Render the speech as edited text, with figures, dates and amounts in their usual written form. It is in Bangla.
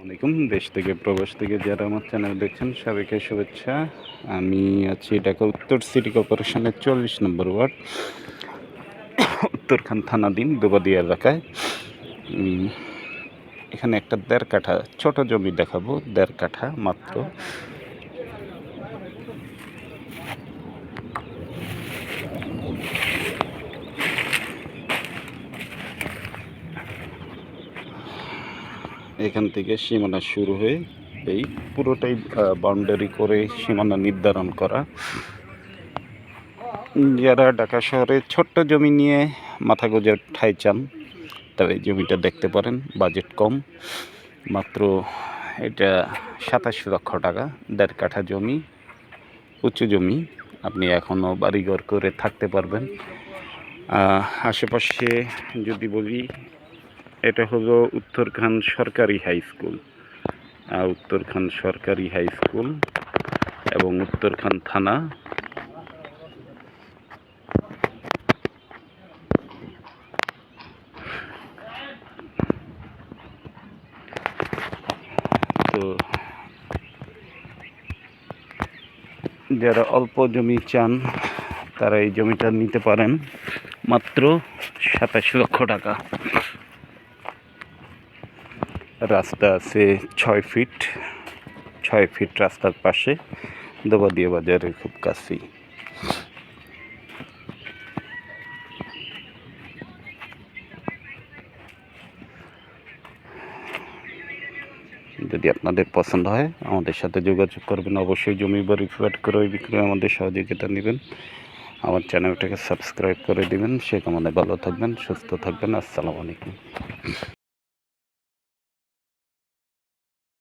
আলাইকুম। দেশ থেকে প্রবাস থেকে যারা আমার চ্যানেল দেখছেন সবাইকে শুভেচ্ছা। আমি আছি ঢাকা উত্তর সিটি কর্পোরেশনের 40 নম্বর ওয়ার্ড, উত্তরখান থানাধীন দুবাদিয়া এলাকায়। এখানে একটা 1.5 কাঠা ছোট জমি দেখাবো, 1.5 কাঠা মাত্র। এখান থেকে সীমানা শুরু হয়ে এই পুরোটাই বাউন্ডারি করে সীমানা নির্ধারণ করা। যারা ঢাকা শহরে ছোট্ট জমি নিয়ে মাথা গোঁজার ঠাঁই চান তবে এই জমিটা দেখতে পারেন। বাজেট কম, মাত্র এটা 27 লক্ষ টাকা। 1.5 কাঠা জমি, উঁচু জমি, আপনি এখনও বাড়িঘর করে থাকতে পারবেন। আশেপাশে যদি বলি, এটা হলো উত্তরখান সরকারি হাই স্কুল, উত্তরখান সরকারি হাই স্কুল এবং উত্তরখান থানা। তো যারা অল্প জমি চান তারা এই জমিটা নিতে পারেন মাত্র 27 লক্ষ টাকা। রাস্তা আছে 6 ফিট, 6 ফিট রাস্তার পাশে, দুবাদিয়া বাজারের খুব কাছেই। যদি আপনাদের পছন্দ হয় আমাদের সাথে যোগাযোগ করবেন। অবশ্যই জমি বাড়ি ফ্ল্যাট ক্রয় বিক্রয় আমাদের সহযোগিতা নেবেন। আমার চ্যানেলটাকে সাবস্ক্রাইব করে দিবেন। সে কামনায় ভালো থাকবেন, সুস্থ থাকবেন। আসসালামু আলাইকুম।